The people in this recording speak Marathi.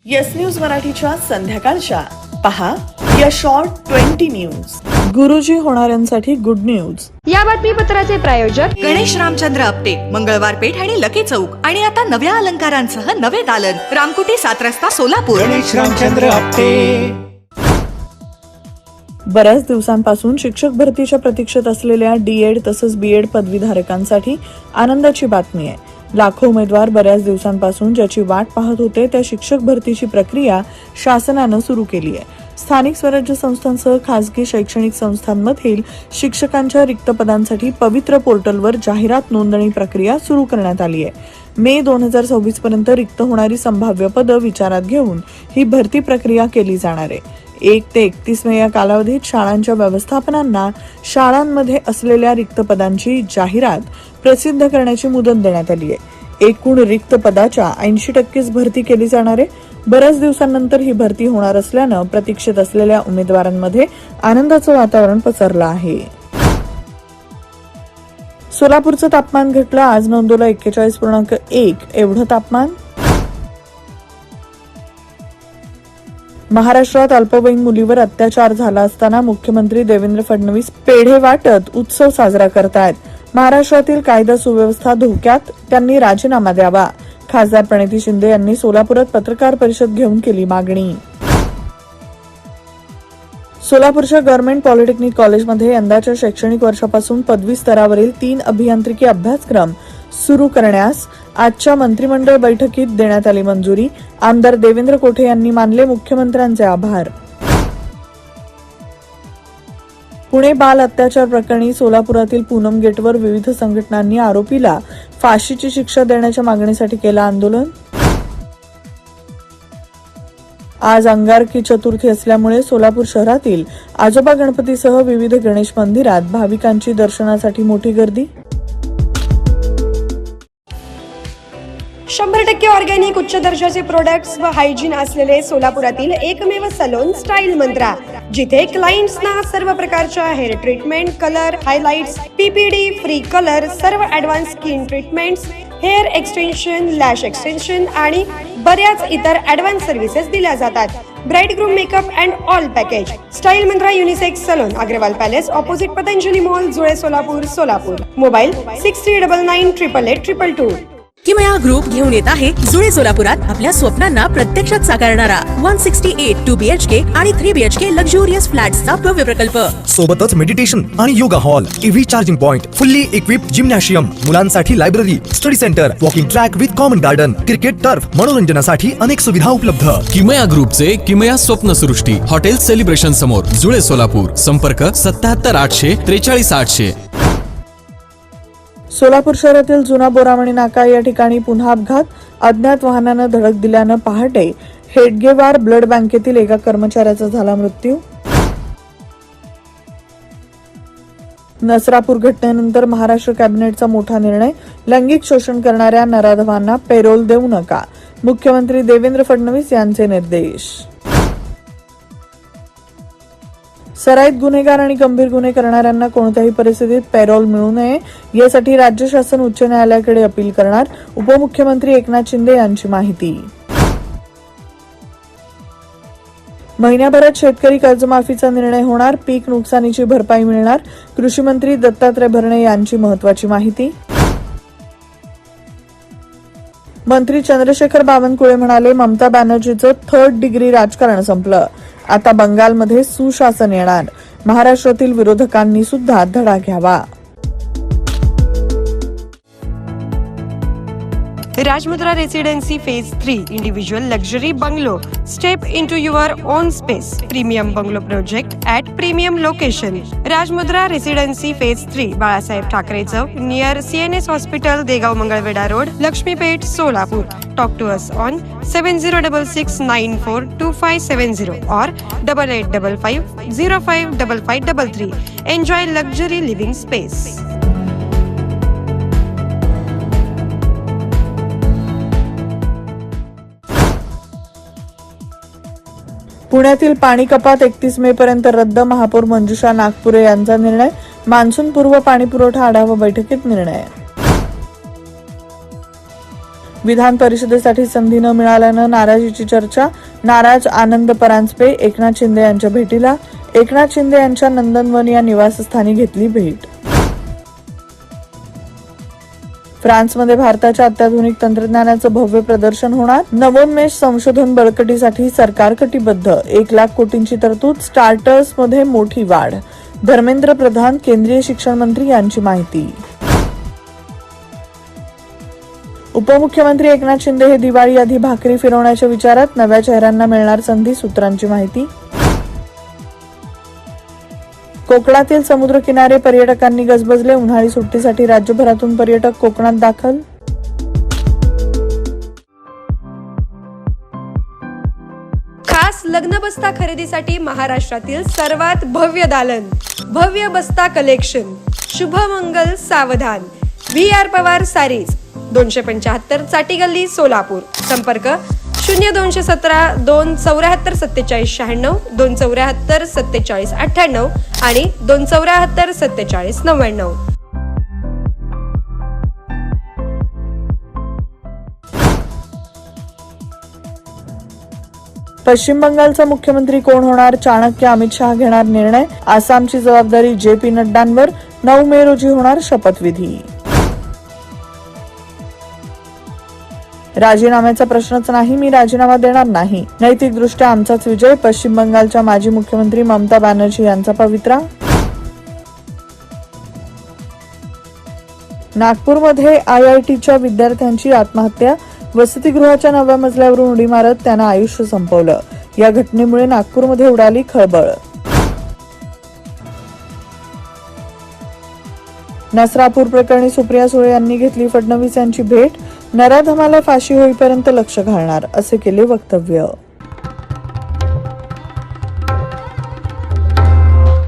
येस न्यूज मराठीच्या संध्याकाळच्या पहा या शॉर्ट 20 न्यूज. गुरुजी होणाऱ्यांसाठी गुड न्यूज. या बातमीपत्राचे प्रायोजक गणेश रामचंद्र आपटे, मंगळवार पेठ आणि लकी चौक. आणि आता नव्या अलंकारांसह नवे दालन, रामकुटी 7 रस्ता सोलापूर. गणेश रामचंद्र आपटे. बऱ्याच दिवसांपासून शिक्षक भरतीच्या प्रतीक्षेत असलेल्या डीएड तसंच बीएड पदवीधारकांसाठी आनंदाची बातमी आहे. लाखो उमेदवार बऱ्याच दिवसांपासून ज्याची वाट पाहत होते त्या शिक्षक भरतीची प्रक्रिया शासनानं सुरू केली आहे. स्थानिक स्वराज्य संस्थांसह खासगी शैक्षणिक संस्थांमधील शिक्षकांच्या रिक्त पदांसाठी पवित्र पोर्टलवर जाहिरात नोंदणी प्रक्रिया सुरू करण्यात आली आहे. मे 2026 पर्यंत रिक्त होणारी संभाव्य पदं विचारात घेऊन ही भरती प्रक्रिया केली जाणार आहे. 1 ते 31 मे या कालावधीत शाळांच्या व्यवस्थापनांना शाळांमध्ये असलेल्या रिक्त पदांची जाहिरात प्रसिद्ध करण्याची मुदत देण्यात आली आहे. एकूण रिक्त पदाच्या 80% भरती केली जाणार आहे. बऱ्याच दिवसांनंतर ही भरती होणार असल्यानं प्रतीक्षेत असलेल्या उमेदवारांमध्ये आनंदाचं वातावरण पसरलं आहे. सोलापूरचं तापमान घटलं. आज नोंदवलं 41.1 एवढं तापमान. महाराष्ट्रात अल्पवयीन मुलीवर अत्याचार झाला असताना मुख्यमंत्री देवेंद्र फडणवीस पेढे वाटत उत्सव साजरा करतायत. महाराष्ट्रातील कायदा सुव्यवस्था धोक्यात, त्यांनी राजीनामा द्यावा. खासदार प्रणिती शिंदे यांनी सोलापुरात पत्रकार परिषद घेऊन केली मागणी. सोलापूरच्या गव्हर्नमेंट पॉलिटेक्निक कॉलेजमध्ये यंदाच्या शैक्षणिक वर्षापासून पदवी स्तरावरील 3 अभियांत्रिकी अभ्यासक्रम सुरू करण्यास आजच्या मंत्रिमंडळ बैठकीत देण्यात आली मंजुरी. आमदार देवेंद्र कोठे यांनी मानले मुख्यमंत्र्यांचे आभार. पुणे बाल अत्याचार प्रकरणी सोलापुरातील पूनम गेटवर विविध संघटनांनी आरोपीला फाशीची शिक्षा देण्याच्या मागणीसाठी केलं आंदोलन. आज अंगारकी चतुर्थी असल्यामुळे सोलापूर शहरातील आजोबा गणपतीसह विविध गणेश मंदिरात भाविकांची दर्शनासाठी मोठी गर्दी. 100% ऑर्गॅनिक उच्च दर्जाचे प्रोडक्ट्स व हायजीन असलेले सोलापुरातील एकमेव सलोन स्टाईल मंत्रा, जिथे क्लायंट्सना सर्व प्रकारच्या hair treatment, colour, highlights, PPD, free colour, सर्व advance skin treatments, hair extension, lash extension आणि बऱ्याच इतर ऍडव्हान्स सर्व्हिसेस दिल्या जातात. Bride groom makeup and all package. Style Mantra unisex salon, Agarwal palace, opposite Patanjali mall, Jule Solapur, Solapur. Mobile 6399888822. किमया ग्रुप घेऊन येत आहे जुळे सोलापुरात आपल्या स्वप्नांना प्रत्यक्षात साकारणारा 168 2 BHK आणि 3 BHK लक्झुरियस फ्लॅट्सचा भव्य प्रकल्प. सोबतच मेडिटेशन आणि yoga hall, EV charging point, fully equipped gymnasium, मुलांसाठी library, study centre, walking track with common garden, cricket turf, मनोरंजनासाठी अनेक सुविधा उपलब्ध. किमया ग्रुपचे किमया स्वप्नसृष्टी हॉटेल सेलिब्रेशन समोर, जुळे सोलापूर. संपर्क 77 800 43 800. सोलापूर शहरातील जुना बोरामणी नाका या ठिकाणी पुन्हा अपघात. अज्ञात वाहनानं धडक दिल्यानं पहाटे हेडगेवार ब्लड बँकेतील एका कर्मचाऱ्याचा झाला मृत्यू. नसरापूर घटनेनंतर महाराष्ट्र कॅबिनेटचा मोठा निर्णय. लैंगिक शोषण करणाऱ्या नराधमांना पेरोल देऊ नका, मुख्यमंत्री देवेंद्र फडणवीस यांचे निर्देश. सराईत गुन्हेगार आणि गंभीर गुन्हे करणाऱ्यांना कोणत्याही परिस्थितीत पेरोल मिळू नये यासाठी राज्य शासन उच्च न्यायालयाकडे अपील करणार, उपमुख्यमंत्री एकनाथ शिंदे यांची माहिती. महिन्याभरात शेतकरी कर्जमाफीचा निर्णय होणार, पीक नुकसानीची भरपाई मिळणार, कृषी मंत्री दत्तात्रय भरणे यांची महत्वाची माहिती. मंत्री चंद्रशेखर बावनकुळे म्हणाले ममता बॅनर्जीचं 3rd डिग्री राजकारण संपलं, आता बंगालमध्ये सुशासन येणार, महाराष्ट्रातील विरोधकांनी सुद्धा धडा घ्यावा. Rajmudra residency phase 3 individual luxury bungalow. Step into your own space. Premium bungalow project at premium location. Rajmudra residency phase 3, Balasaheb Thackeray Chowk, near CNS hospital, Degaon Mangalwedha road, Laxmipeth, Solapur. Talk to us on 7066942570 or 8855055533. Enjoy luxury living space. पुण्यातील पाणी कपात 31 मे पर्यंत रद्द. महापौर मंजुषा नागपुरे यांचा निर्णय. मान्सूनपूर्व पाणी पुरवठा आढावा बैठकीत निर्णय. विधान परिषदेसाठी संधी न मिळाल्यानं नाराजीची चर्चा. नाराज आनंद परांजपे एकनाथ शिंदे यांच्या भेटीला. एकनाथ शिंदे यांच्या नंदनवन या निवासस्थानी घेतली भेट. फ्रान्समध्ये भारताच्या अत्याधुनिक तंत्रज्ञानाचं भव्य प्रदर्शन होणार. नवोन्मेष संशोधन बळकटीसाठी सरकार कटिबद्ध. 1,00,000 कोटींची तरतूद. स्टार्टर्समध्ये मोठी वाढ. धर्मेंद्र प्रधान केंद्रीय शिक्षण मंत्री यांची माहिती. उपमुख्यमंत्री एकनाथ शिंदे हे दिवाळी आधी भाकरी फिरवण्याच्या विचारात. नव्या चेहऱ्यांना मिळणार संधी. सूत्रांची माहिती. कोकणातील समुद्रकिनारे पर्यटकांनी गजबजले. उन्हाळी सुट्टीसाठी राज्यभरातून पर्यटक कोकणात दाखल. खास लग्न बस्ता खरेदीसाठी महाराष्ट्रातील सर्वात भव्य दालन, भव्य बस्ता कलेक्शन. शुभमंगल सावधान. VR पवार सारीज, 275 चाटी गल्ली, सोलापूर. संपर्क 0217 274 47 96, 274 47 98 आणि 274 47 99. पश्चिम बंगालचा मुख्यमंत्री कोण होणार? चाणक्य अमित शहा घेणार निर्णय. आसामची जबाबदारी JP नड्डांवर. 9 मे रोजी होणार शपथविधी. राजीनाम्याचा प्रश्नच नाही. मी राजीनामा देणार नाही. नैतिकदृष्ट्या आमचाच विजय. पश्चिम बंगालच्या माजी मुख्यमंत्री ममता बॅनर्जी यांचा पवित्रा. नागपूरमध्ये IITच्या विद्यार्थ्यांची आत्महत्या. वसतिगृहाच्या 9व्या मजल्यावरून उडी मारत त्यानं आयुष्य संपवलं. या घटनेमुळे नागपूरमध्ये उडाली खळबळ. नसरापूर प्रकरणी सुप्रिया सुळे यांनी घेतली फडणवीस यांची भेट. नराधमाला फाशी होईपर्यंत लक्ष घालणार असे केले वक्तव्य.